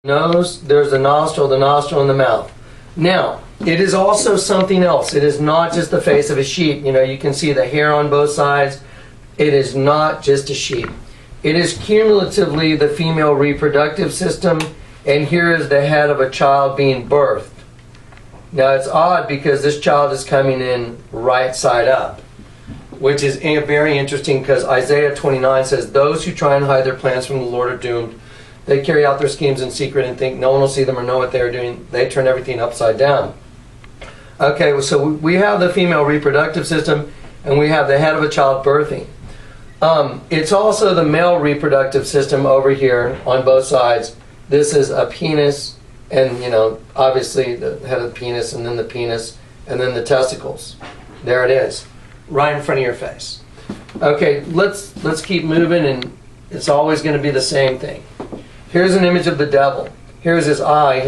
Nose, there's the nostril, and the mouth. Now, it is also something else. It is not just the face of a sheep. You know, you can see the hair on both sides. It is not just a sheep. It is cumulatively the female reproductive system, and here is the head of a child being birthed. Now, it's odd because this child is coming in right side up, which is very interesting because Isaiah 29 says, "Those who try and hide their plans from the Lord are doomed. They carry out their schemes in secret and think no one will see them or know what they're doing. They turn everything upside down." Okay, so we have the female reproductive system, and we have the head of a child birthing. It's also the male reproductive system over here on both sides. This is a penis, and obviously the head of the penis, and then the penis, and then the testicles. There it is, right in front of your face. Okay, let's keep moving, and it's always going to be the same thing. Here's an image of the devil. Here's his eye.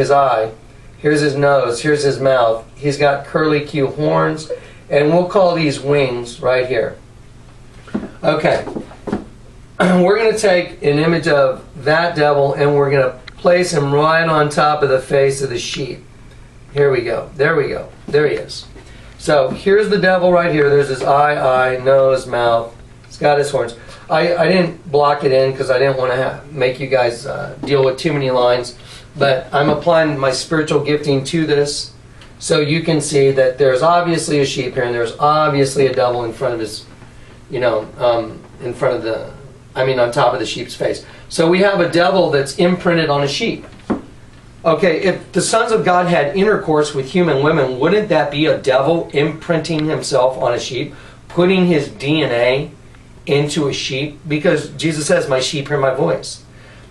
Here's his nose. Here's his mouth. He's got curly Q horns, and we'll call these wings right here. Okay, we're going to take an image of that devil, and we're going to place him right on top of the face of the sheep. Here we go. There we go. There he is. So here's the devil right here. There's his eye, nose, mouth. He's got his horns. I didn't block it in because I didn't want to make you guys deal with too many lines, but I'm applying my spiritual gifting to this, so you can see that there's obviously a sheep here, and there's obviously a devil in front of his, on top of the sheep's face. So we have a devil that's imprinted on a sheep. Okay, if the sons of God had intercourse with human women, wouldn't that be a devil imprinting himself on a sheep, putting his DNA into a sheep? Because Jesus says, "My sheep hear my voice."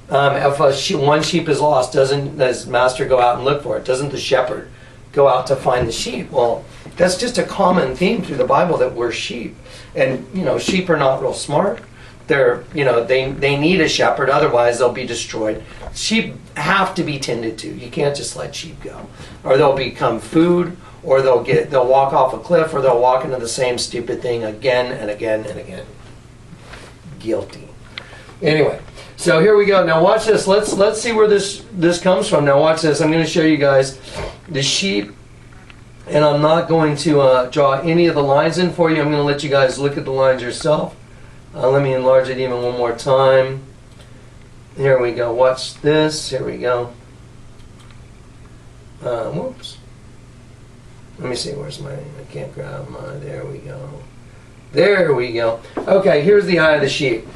If one sheep is lost, doesn't his master go out and look for it? Doesn't the shepherd go out to find the sheep? Well, that's just a common theme through the Bible, that we're sheep. And, sheep are not real smart. They're, they need a shepherd, otherwise they'll be destroyed. Sheep have to be tended to. You can't just let sheep go. Or they'll become food, or they'll walk off a cliff, or they'll walk into the same stupid thing again and again and again. Guilty. Anyway, so here we go. Now watch this. Let's see where this comes from. Now watch this. I'm going to show you guys the sheep, and I'm not going to draw any of the lines in for you. I'm going to let you guys look at the lines yourself. Let me enlarge it even one more time. Here we go. Watch this. Here we go. Whoops. Let me see. Where's my... I can't grab my... There we go. There we go. Okay, here's the eye of the sheep.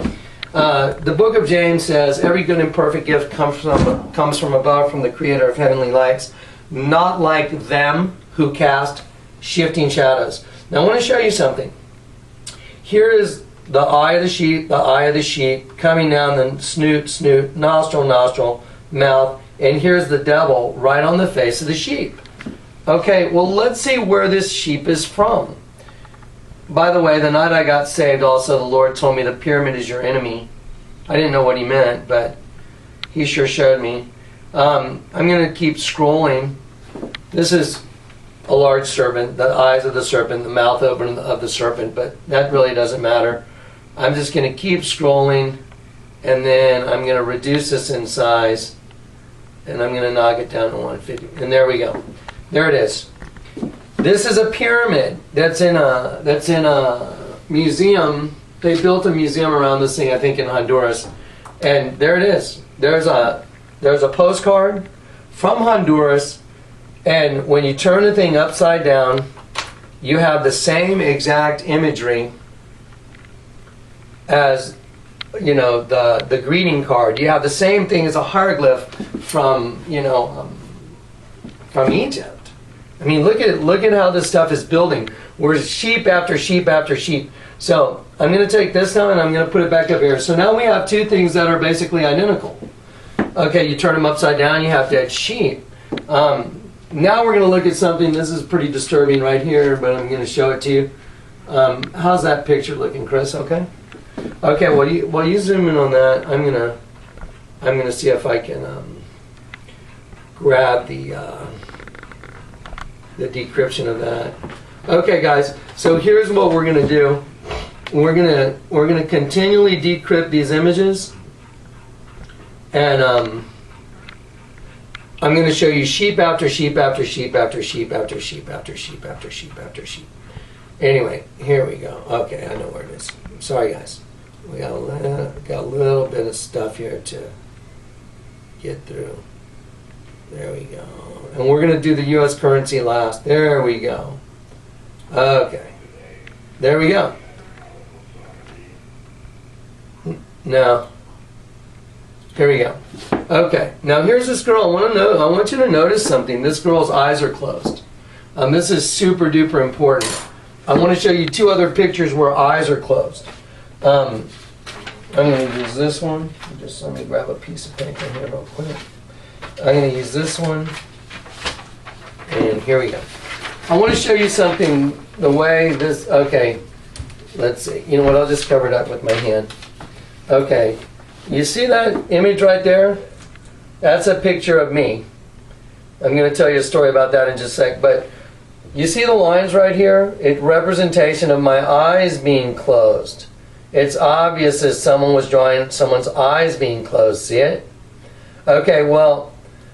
The book of James says, "Every good and perfect gift comes from above, from the Creator of heavenly lights, not like them who cast shifting shadows." Now I want to show you something. Here is the eye of the sheep, coming down the snoot, nostril, mouth, and here's the devil right on the face of the sheep. Okay, well, let's see where this sheep is from. By the way, the night I got saved, also the Lord told me the pyramid is your enemy. I didn't know what he meant, but he sure showed me. I'm going to keep scrolling. This is a large serpent, the eyes of the serpent, the mouth open of the serpent, but that really doesn't matter. I'm just going to keep scrolling, and then I'm going to reduce this in size, and I'm going to knock it down to 150. And there we go. There it is. This is a pyramid that's in a museum. They built a museum around this thing, I think, in Honduras. And there it is. There's a postcard from Honduras, and when you turn the thing upside down, you have the same exact imagery as the greeting card. You have the same thing as a hieroglyph from Egypt. I mean, look at how this stuff is building. We're sheep after sheep after sheep. So I'm going to take this now and I'm going to put it back up here. So now we have two things that are basically identical. Okay, you turn them upside down, you have that sheep. Now we're going to look at something. This is pretty disturbing right here, but I'm going to show it to you. How's that picture looking, Chris? Okay. Okay. While you zoom in on that, I'm gonna see if I can grab the decryption of that. Okay, guys. So here's what we're gonna do. We're gonna continually decrypt these images, and I'm going to show you sheep after sheep after sheep after sheep after sheep after sheep after sheep after sheep. Anyway, here we go. Okay, I know where it is. Sorry, guys. We got a little bit of stuff here to get through. There we go. And we're going to do the U.S. currency last. There we go. Okay. There we go. Now, here we go. Okay. Now here's this girl. I want you to notice something. This girl's eyes are closed. This is super duper important. I want to show you two other pictures where eyes are closed. I'm going to use this one. Just let me grab a piece of paper here real quick. I'm going to use this one. And here we go. I want to show you something, the way this, okay, let's see. You know what, I'll just cover it up with my hand. Okay, you see that image right there? That's a picture of me. I'm going to tell you a story about that in just a sec, but you see the lines right here? It's representation of my eyes being closed. It's obvious as someone was drawing someone's eyes being closed. See it? Okay, well,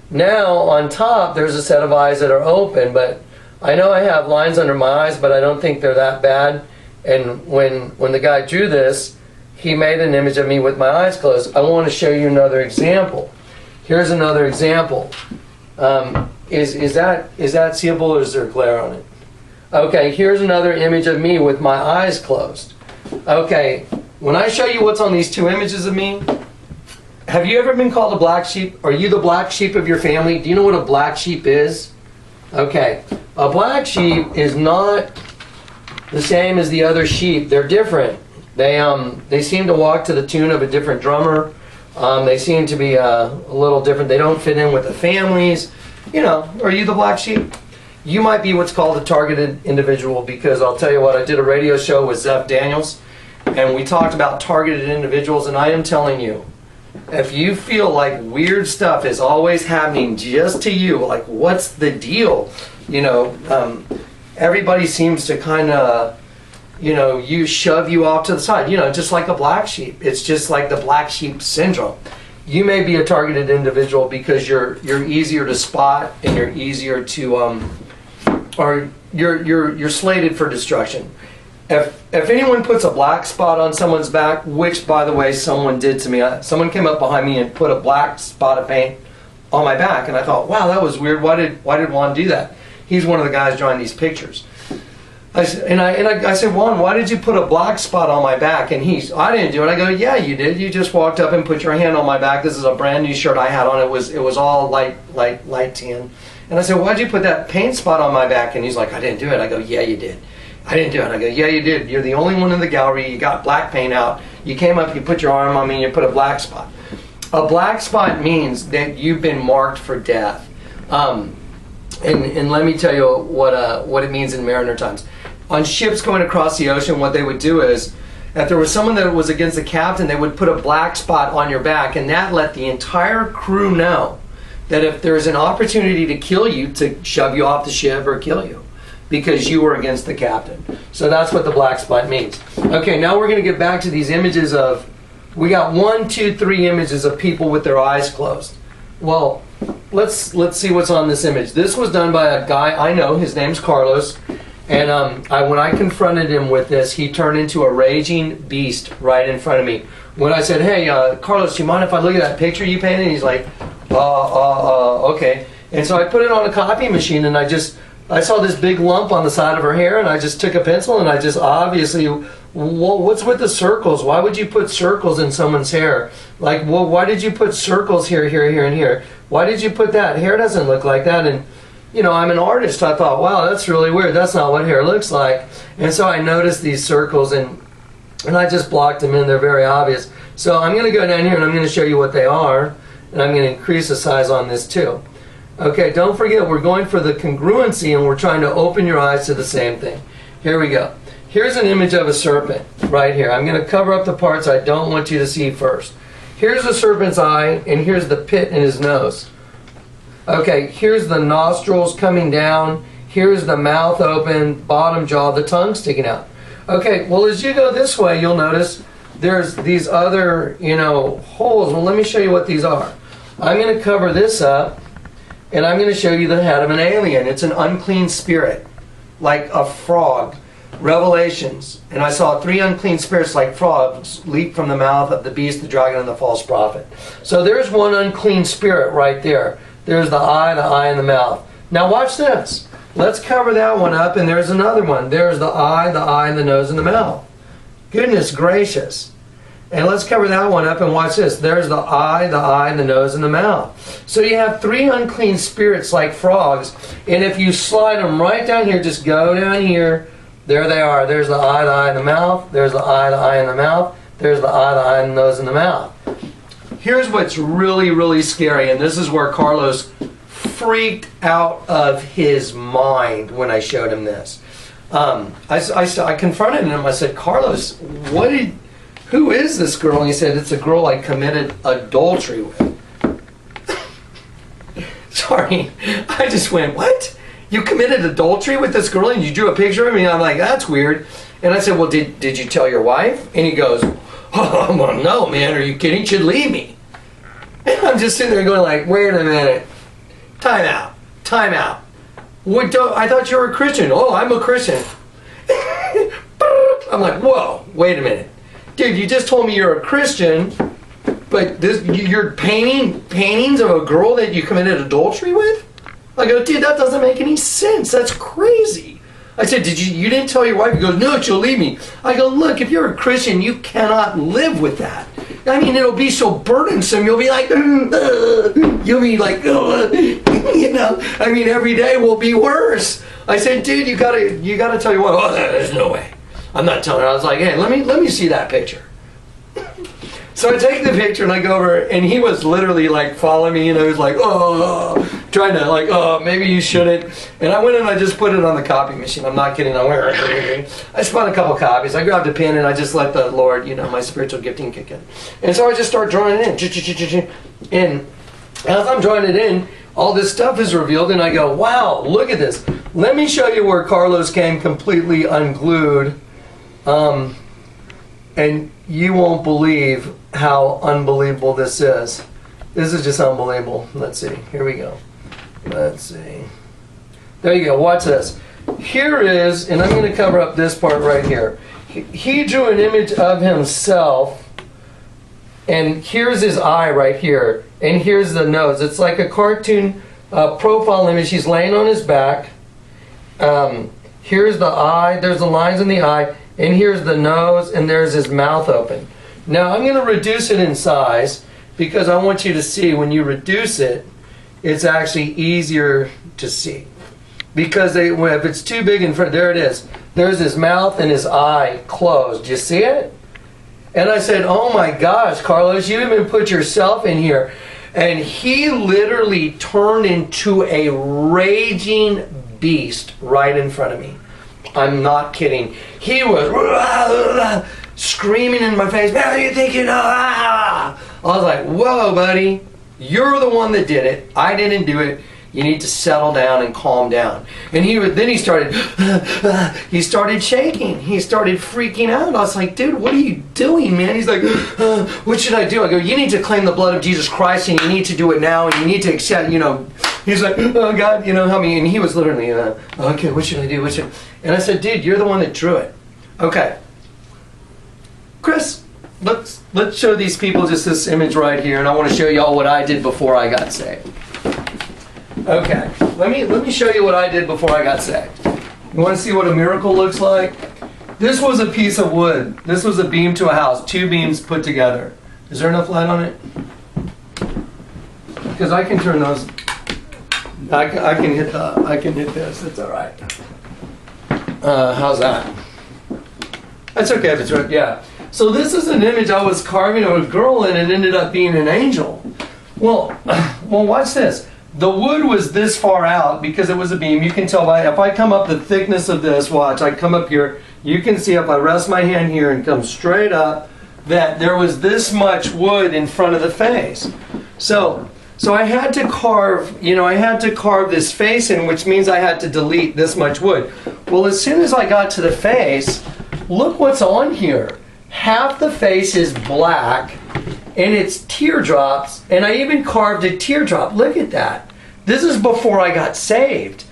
now on top there's a set of eyes that are open, but I know I have lines under my eyes, but I don't think they're that bad. And when the guy drew this, he made an image of me with my eyes closed. I want to show you another example. Here's another example. Is that seeable, or is there glare on it? Okay, here's another image of me with my eyes closed. Okay, when I show you what's on these two images of me, have you ever been called a black sheep? Are you the black sheep of your family? Do you know what a black sheep is? Okay, a black sheep is not the same as the other sheep. They're different. They seem to walk to the tune of a different drummer. They seem to be a little different. They don't fit in with the families. You know, are you the black sheep? You might be what's called a targeted individual, because I'll tell you what, I did a radio show with Zeph Daniels, and we talked about targeted individuals, and I am telling you, if you feel like weird stuff is always happening just to you, like what's the deal? You know, everybody seems to kind of, you know, you shove you off to the side, you know, just like a black sheep. It's just like the black sheep syndrome. You may be a targeted individual because you're easier to spot, and you're easier to, or you're slated for destruction. If anyone puts a black spot on someone's back, which by the way someone did to me, someone came up behind me and put a black spot of paint on my back, and I thought, wow, that was weird. Why did Juan do that? He's one of the guys drawing these pictures. I said, Juan, why did you put a black spot on my back? And I didn't do it. I go, yeah, you did. You just walked up and put your hand on my back. This is a brand new shirt I had on. It was all light tan. And I said, why'd you put that paint spot on my back? And he's like, I didn't do it. I go, yeah, you did. I didn't do it. I go, yeah, you did. You're the only one in the gallery. You got black paint out. You came up, you put your arm on me, and you put a black spot. A black spot means that you've been marked for death. And let me tell you what it means in mariner times. On ships going across the ocean, what they would do is, if there was someone that was against the captain, they would put a black spot on your back, and that let the entire crew know that if there's an opportunity to kill you, to shove you off the ship or kill you, because you were against the captain. So that's what the black spot means. Okay, now we're going to get back to these images of, we got 1, 2, 3 images of people with their eyes closed. Well, let's see what's on this image. This was done by a guy I know. His name's Carlos. And when I confronted him with this, he turned into a raging beast right in front of me. When I said, hey, Carlos, do you mind if I look at that picture you painted? He's like, okay. And so I put it on a copy machine, and I saw this big lump on the side of her hair, and I just took a pencil, and I just obviously, well, what's with the circles? Why would you put circles in someone's hair? Like, well, why did you put circles here, here, here, and here? Why did you put that? Hair doesn't look like that. And you know, I'm an artist. I thought, wow, that's really weird. That's not what hair looks like. And so I noticed these circles, and I just blocked them in. They're very obvious. So I'm going to go down here, and I'm going to show you what they are, and I'm going to increase the size on this too. Okay, don't forget, we're going for the congruency, and we're trying to open your eyes to the same thing. Here we go. Here's an image of a serpent right here. I'm going to cover up the parts I don't want you to see first. Here's the serpent's eye, and here's the pit in his nose. Okay, here's the nostrils coming down. Here's the mouth open, bottom jaw, the tongue sticking out. Okay, well, as you go this way, you'll notice there's these other, you know, holes. Well, let me show you what these are. I'm going to cover this up, And I'm going to show you the head of an alien. It's an unclean spirit, like a frog. Revelations. And I saw 3 unclean spirits like frogs leap from the mouth of the beast, the dragon, and the false prophet. So there's one unclean spirit right there. There's the eye, and the mouth. Now watch this. Let's cover that one up, and there's another one. There's the eye, and the nose, and the mouth. Goodness gracious. And let's cover that one up and watch this. There's the eye, the nose, and the mouth. So you have 3 unclean spirits like frogs. And if you slide them right down here, just go down here. There they are. There's the eye, and the mouth. There's the eye, and the mouth. There's the eye, and the nose, and the mouth. Here's what's really, really scary. And this is where Carlos freaked out of his mind when I showed him this. I confronted him. I said, Carlos, who is this girl? And he said, it's a girl I committed adultery with. Sorry, I just went, what? You committed adultery with this girl and you drew a picture of me? I'm like, that's weird. And I said, well, did you tell your wife? And he goes, oh, well, no, man, are you kidding? She'd leave me. And I'm just sitting there going like, wait a minute. Time out. I thought you were a Christian. Oh, I'm a Christian. I'm like, whoa, wait a minute. Dude, you just told me you're a Christian, but you're paintings of a girl that you committed adultery with? I go, dude, that doesn't make any sense. That's crazy. I said, you didn't tell your wife? He goes, no, she'll leave me. I go, look, if you're a Christian, you cannot live with that. I mean, it'll be so burdensome. You'll be like, you'll be like, you know. I mean, every day will be worse. I said, dude, you gotta tell your wife. Oh, there's no way. I'm not telling her. I was like, hey, let me see that picture. So I take the picture and I go over, and he was literally like following me, and I was like, oh, trying to like, oh, maybe you shouldn't. And I went and I just put it on the copy machine. I'm not kidding. I spun a couple copies. I grabbed a pen and I just let the Lord, my spiritual gifting kick in. And so I just start drawing it in. And as I'm drawing it in, all this stuff is revealed, and I go, wow, look at this. Let me show you where Carlos came completely unglued. And you won't believe how unbelievable this is. This is just unbelievable. Let's see. Here we go. Let's see. There you go. Watch this. Here is, and I'm going to cover up this part right here. He drew an image of himself, and here's his eye right here, and here's the nose. It's like a cartoon profile image. He's laying on his back. Here's the eye. There's the lines in the eye. And here's the nose, and there's his mouth open. Now I'm going to reduce it in size because I want you to see when you reduce it, it's actually easier to see. Because if it's too big in front, there it is. There's his mouth and his eye closed. Do you see it? And I said, oh my gosh, Carlos, you even put yourself in here. And he literally turned into a raging beast right in front of me. I'm not kidding. He was screaming in my face, man, you think you know? I was like, whoa, buddy, you're the one that did it. I didn't do it. You need to settle down and calm down. And then he started shaking. He started freaking out. I was like, dude, what are you doing, man? He's like, what should I do? I go, you need to claim the blood of Jesus Christ, and you need to do it now, and you need to accept, He's like, oh God, help me. And he was literally, okay, what should I do? And I said, dude, you're the one that drew it. Okay. Chris, let's show these people just this image right here, and I want to show y'all what I did before I got saved. Okay, let me show you what I did before I got saved. You want to see what a miracle looks like? This was a piece of wood. This was a beam to a house, 2 beams put together. Is there enough light on it? Because I can turn those. I can hit this. It's all right. How's that? That's okay if it's right. Yeah. So this is an image I was carving of a girl, and it ended up being an angel. Well, watch this. The wood was this far out because it was a beam. You can tell by, if I come up the thickness of this, watch, I come up here, you can see if I rest my hand here and come straight up, that there was this much wood in front of the face. So I had to carve, this face in, which means I had to delete this much wood. Well, as soon as I got to the face, look what's on here. Half the face is black, and it's teardrops, and I even carved a teardrop. Look at that. This is before I got saved.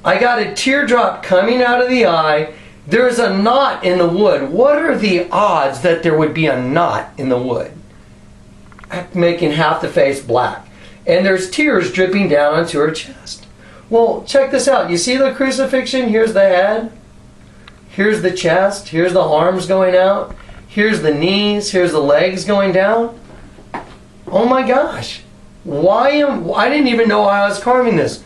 I got a teardrop coming out of the eye. There's a knot in the wood. What are the odds that there would be a knot in the wood, making half the face black? And there's tears dripping down onto her chest. Well, check this out. You see the crucifixion? Here's the head. Here's the chest. Here's the arms going out. Here's the knees. Here's the legs going down. Oh my gosh. I didn't even know why I was carving this.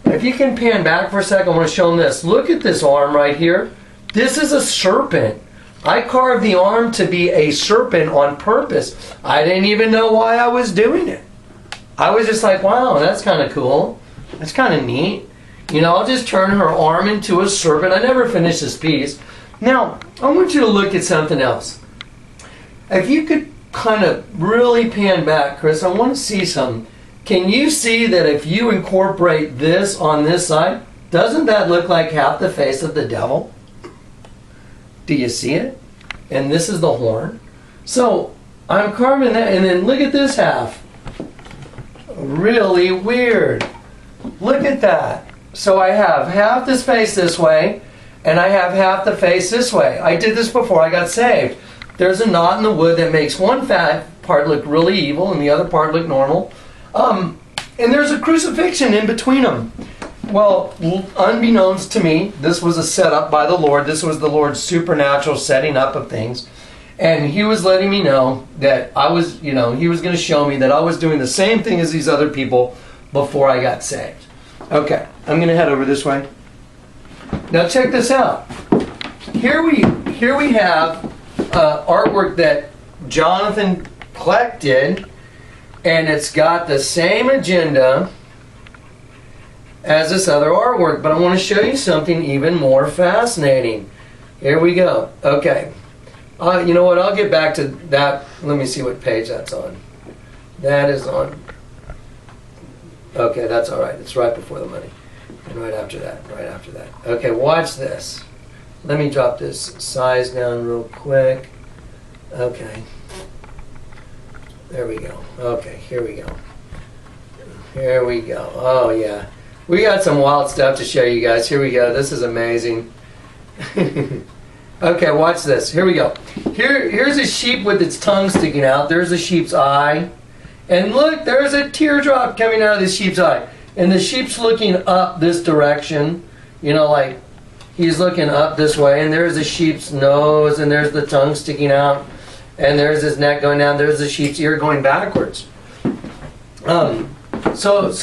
If you can pan back for a second, I want to show them this. Look at this arm right here. This is a serpent. I carved the arm to be a serpent on purpose. I didn't even know why I was doing it. I was just like, wow, that's kind of cool. That's kind of neat. You know, I'll just turn her arm into a serpent. I never finished this piece. Now, I want you to look at something else. If you could kind of really pan back, Chris, I want to see something. Can you see that if you incorporate this on this side, doesn't that look like half the face of the devil? Do you see it? And this is the horn. So I'm carving that, and then look at this half. Really weird. Look at that. So I have half this face this way, and I have half the face this way. I did this before I got saved. There's a knot in the wood that makes one fat part look really evil and the other part look normal. And there's a crucifixion in between them. Well, unbeknownst to me, this was a setup by the Lord. This was the Lord's supernatural setting up of things. And he was letting me know that I was, he was going to show me that I was doing the same thing as these other people before I got saved. Okay, I'm going to head over this way. Now check this out. Here we have artwork that Jonathan Kleck did, and it's got the same agenda as this other artwork, but I want to show you something even more fascinating. Here we go. Okay. You know what? I'll get back to that. Let me see what page that's on. That is on. Okay, that's all right. It's right before the money. And right after that. Right after that. Okay, watch this. Let me drop this size down real quick. Okay. There we go. Okay, here we go. Here we go. Oh, yeah. We got some wild stuff to show you guys. Here we go. This is amazing. Okay, watch this. Here we go. Here's a sheep with its tongue sticking out. There's a sheep's eye. And look, there's a teardrop coming out of the sheep's eye. And the sheep's looking up this direction. Like he's looking up this way. And there's the sheep's nose. And there's the tongue sticking out. And there's his neck going down. There's the sheep's ear going backwards. So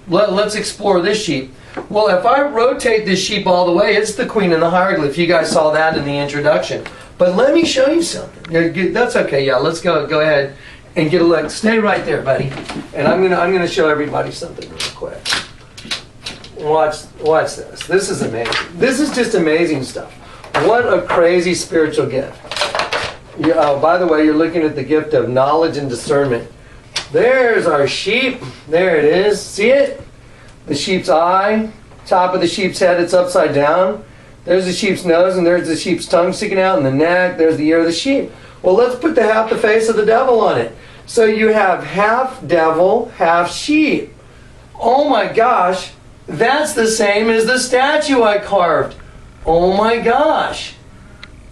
let's explore this sheep. Well, if I rotate this sheep all the way, it's the queen in the hieroglyph. You guys saw that in the introduction. But let me show you something. That's okay. Yeah, let's go ahead and get a look. Stay right there, buddy. And I'm gonna show everybody something real quick. Watch this. This is amazing. This is just amazing stuff. What a crazy spiritual gift. By the way, you're looking at the gift of knowledge and discernment. There's our sheep. There it is. See it? The sheep's eye, top of the sheep's head, it's upside down. There's the sheep's nose, and there's the sheep's tongue sticking out, and the neck, there's the ear of the sheep. Well, let's put half the face of the devil on it. So you have half devil, half sheep. Oh my gosh, that's the same as the statue I carved. Oh my gosh.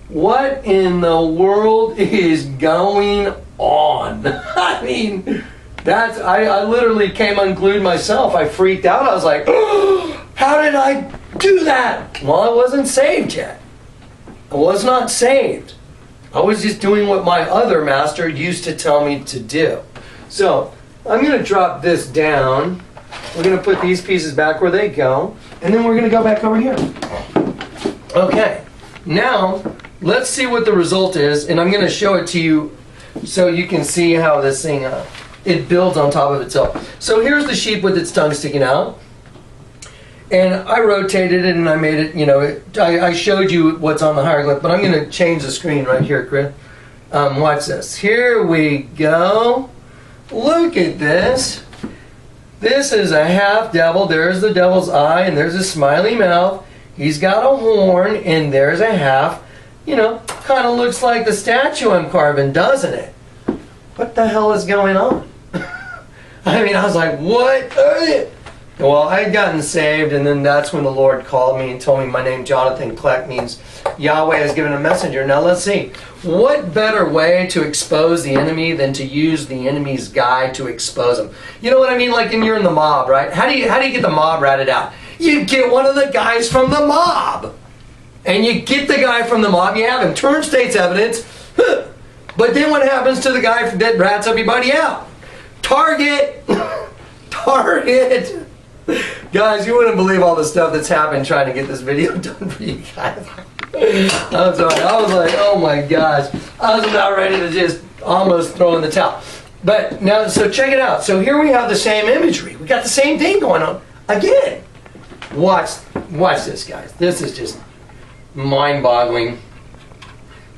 What in the world is going on? I mean, I literally came unglued myself. I freaked out. I was like, oh, how did I do that? Well, I wasn't saved yet. I was not saved. I was just doing what my other master used to tell me to do. So I'm going to drop this down. We're going to put these pieces back where they go. And then we're going to go back over here. Okay. Now, let's see what the result is. And I'm going to show it to you so you can see how this thing it builds on top of itself. So here's the sheep with its tongue sticking out. And I rotated it and I made it, I showed you what's on the hieroglyph, but I'm going to change the screen right here, Chris. Watch this. Here we go. Look at this. This is a half devil. There's the devil's eye and there's a smiley mouth. He's got a horn and there's a half. Kind of looks like the statue I'm carving, doesn't it? What the hell is going on? I mean, I was like, what? Well, I had gotten saved, and then that's when the Lord called me and told me my name, Jonathan Kleck, means Yahweh has given a messenger. Now let's see. What better way to expose the enemy than to use the enemy's guy to expose him? You know what I mean? Like when you're in the mob, right? How do you get the mob ratted out? You get one of the guys from the mob. And you get the guy from the mob, you have him turn state's evidence. But then what happens to the guy that rats everybody out? Target! Target! Guys, you wouldn't believe all the stuff that's happened trying to get this video done for you guys. I'm sorry. I was like, oh my gosh. I was about ready to just almost throw in the towel. But now, so check it out. So here we have the same imagery. We got the same thing going on. Again. Watch this, guys. This is just mind-boggling.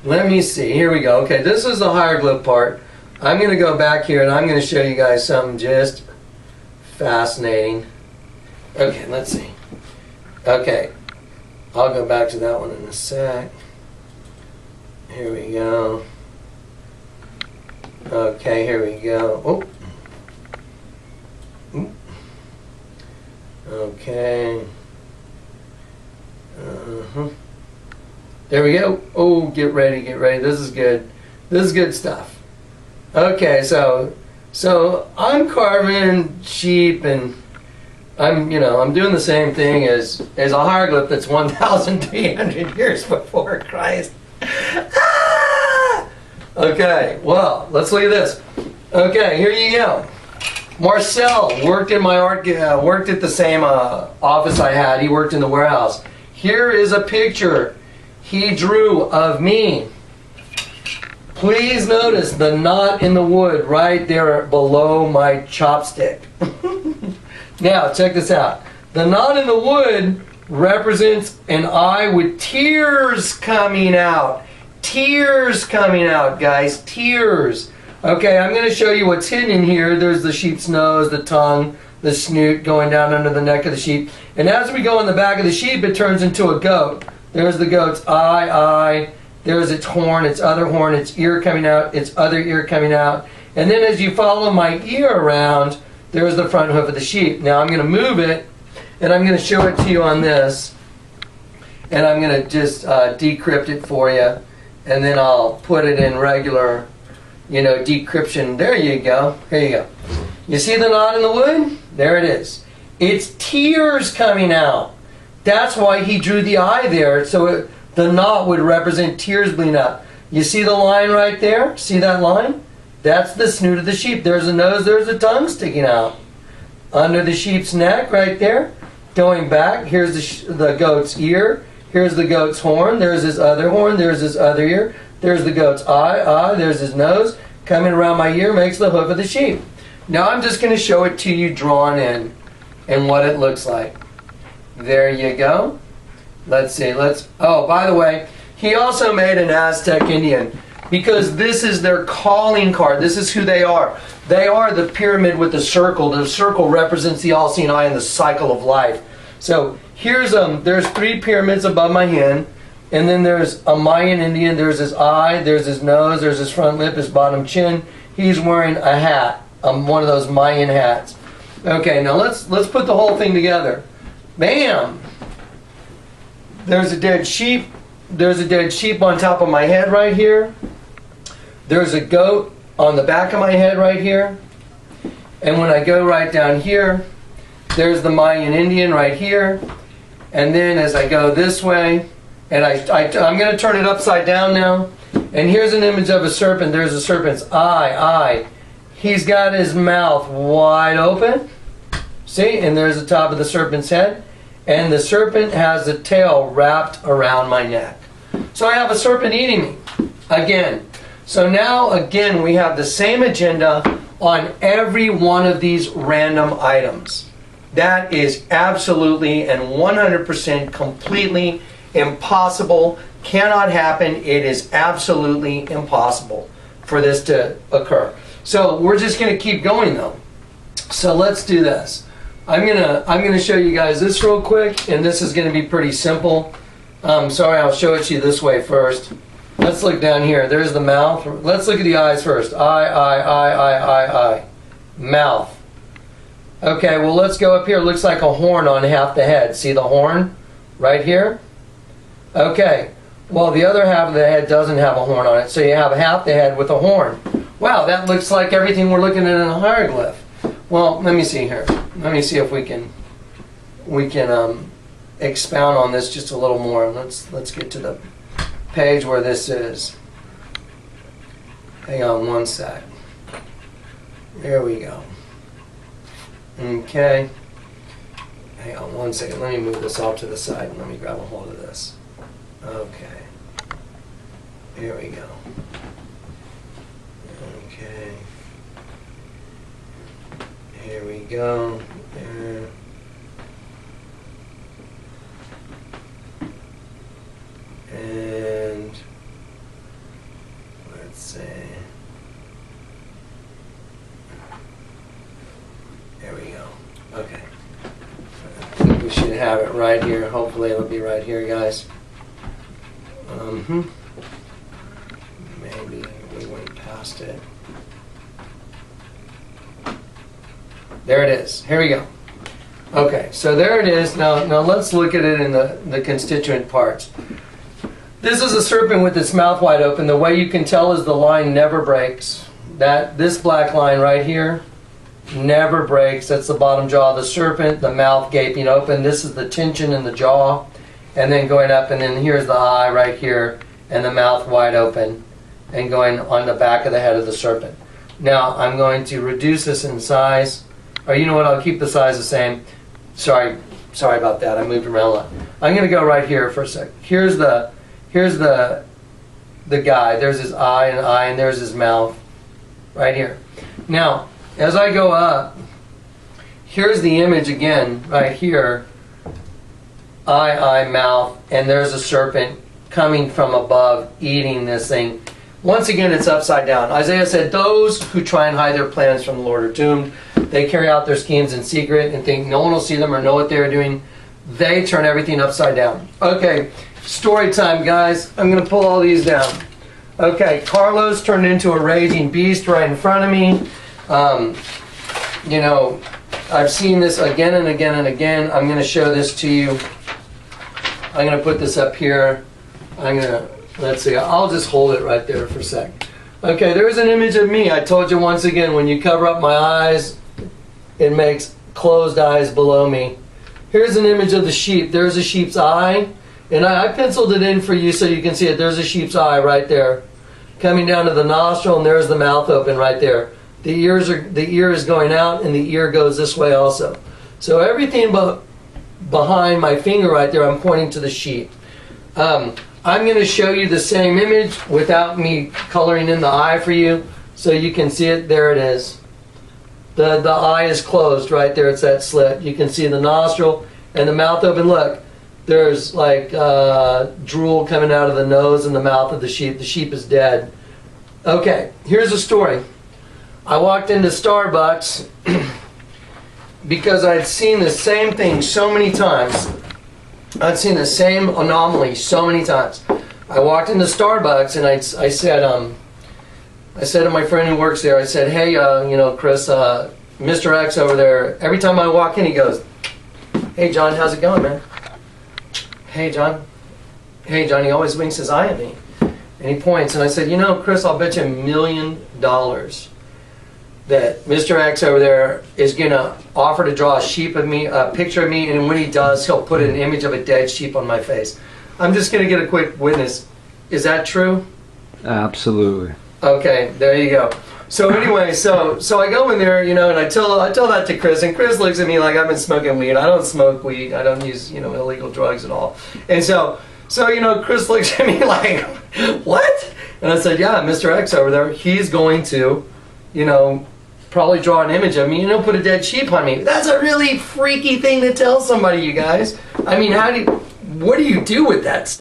Let me see. Here we go. Okay, this is the hieroglyph part. I'm going to go back here and I'm going to show you guys something just fascinating. Okay, let's see. Okay, I'll go back to that one in a sec. Here we go. Okay, here we go. Oh. Ooh. Okay. There we go. Oh, get ready, get ready. This is good. This is good stuff. Okay, so I'm carving sheep, and I'm doing the same thing as a hieroglyph that's 1,300 years before Christ. Ah! Okay, well, let's look at this. Okay, here you go. Marcel worked in my worked at the same office I had. He worked in the warehouse. Here is a picture he drew of me. Please notice the knot in the wood right there below my chopstick. Now, check this out. The knot in the wood represents an eye with tears coming out. Tears coming out, guys. Tears. Okay, I'm going to show you what's hidden in here. There's the sheep's nose, the tongue, the snoot going down under the neck of the sheep. And as we go in the back of the sheep, it turns into a goat. There's the goat's eye. There's its horn, its other horn, its ear coming out, its other ear coming out. And then as you follow my ear around, there's the front hoof of the sheep. Now I'm going to move it, and I'm going to show it to you on this. And I'm going to just decrypt it for you. And then I'll put it in regular, decryption. There you go. Here you go. You see the knot in the wood? There it is. It's tears coming out. That's why he drew the eye there. So the knot would represent tears bleeding out. You see the line right there? See that line? That's the snoot of the sheep. There's a nose, there's a tongue sticking out. Under the sheep's neck right there. Going back, here's the goat's ear. Here's the goat's horn. There's his other horn. There's his other ear. There's the goat's eye. There's his nose. Coming around my ear makes the hoof of the sheep. Now I'm just going to show it to you drawn in and what it looks like. There you go. Let's see. Oh, by the way, he also made an Aztec Indian because this is their calling card. This is who they are. They are the pyramid with the circle. The circle represents the all-seeing eye and the cycle of life. So there's 3 pyramids above my head, and then there's a Mayan Indian. There's his eye, there's his nose, there's his front lip, his bottom chin. He's wearing a hat, one of those Mayan hats. Okay, now let's put the whole thing together. Bam! There's a dead sheep. There's a dead sheep on top of my head right here. There's a goat on the back of my head right here. And when I go right down here, there's the Mayan Indian right here. And then as I go this way, and I'm going to turn it upside down now. And here's an image of a serpent. There's a serpent's eye. He's got his mouth wide open. See? And there's the top of the serpent's head. And the serpent has the tail wrapped around my neck. So I have a serpent eating me. Again. So now, again, we have the same agenda on every one of these random items. That is absolutely and 100% completely impossible. Cannot happen. It is absolutely impossible for this to occur. So we're just going to keep going though. So let's do this. I'm gonna show you guys this real quick, and this is going to be pretty simple. Sorry, I'll show it to you this way first. Let's look down here. There's the mouth. Let's look at the eyes first. Eye. Mouth. Okay, well, let's go up here. It looks like a horn on half the head. See the horn right here? Okay, well, the other half of the head doesn't have a horn on it, so you have half the head with a horn. Wow, that looks like everything we're looking at in a hieroglyph. Well, let me see here. Let me see if we can expound on this just a little more. Let's get to the page where this is. Hang on one sec. There we go. Okay. Hang on one second. Let me move this off to the side and let me grab a hold of this. Okay. Here we go. Okay. Here we go. There. And let's see. There we go. Okay. I think we should have it right here. Hopefully it'll be right here, guys. Maybe we went past it. There it is. Here we go. Okay, so there it is. Now let's look at it in the constituent parts. This is a serpent with its mouth wide open. The way you can tell is the line never breaks. This black line right here never breaks. That's the bottom jaw of the serpent, the mouth gaping open. This is the tension in the jaw, and then going up, and then here's the eye right here, and the mouth wide open, and going on the back of the head of the serpent. Now I'm going to reduce this in size, or you know what? I'll keep the size the same. Sorry about that. I moved around a lot. I'm going to go right here for a sec. Here's the guy. There's his eye, and there's his mouth, right here. Now, as I go up, here's the image again, right here. Eye, mouth, and there's a serpent coming from above, eating this thing. Once again, it's upside down. Isaiah said, those who try and hide their plans from the Lord are doomed. They carry out their schemes in secret and think no one will see them or know what they're doing. They turn everything upside down. Okay, story time, guys. I'm going to pull all these down. Okay, Carlos turned into a raging beast right in front of me. You know, I've seen this again and again and again. I'm going to show this to you. I'm going to put this up here. Let's see, I'll just hold it right there for a sec. Okay, there's an image of me. I told you once again, when you cover up my eyes, it makes closed eyes below me. Here's an image of the sheep. There's a sheep's eye, and I penciled it in for you so you can see it. There's a sheep's eye right there, coming down to the nostril, and there's the mouth open right there. The ear is going out, and the ear goes this way also. So everything behind my finger right there, I'm pointing to the sheep. I'm going to show you the same image without me coloring in the eye for you, so you can see it. There it is. The eye is closed right there. It's that slit. You can see the nostril and the mouth open. Look, there's like drool coming out of the nose and the mouth of the sheep. The sheep is dead. Okay, here's a story. I walked into Starbucks because I'd seen the same thing so many times. I'd seen the same anomaly so many times. I walked into Starbucks and I said to my friend who works there, I said, hey, Chris, Mr. X over there, every time I walk in, he goes, hey, John, how's it going, man? Hey, John. Hey, John, he always winks his eye at me. And he points, and I said, Chris, I'll bet you $1 million that Mr. X over there is going to offer to draw a picture of me, and when he does, he'll put an image of a dead sheep on my face. I'm just going to get a quick witness. Is that true? Absolutely. Okay, there you go. So anyway, so I go in there, and I tell that to Chris, and Chris looks at me like I've been smoking weed. I don't smoke weed. I don't use, illegal drugs at all. And so Chris looks at me like, what? And I said, yeah, Mr. X over there, he's going to, probably draw an image of me and he'll put a dead sheep on me. That's a really freaky thing to tell somebody, you guys. I mean, what do you do with that stuff?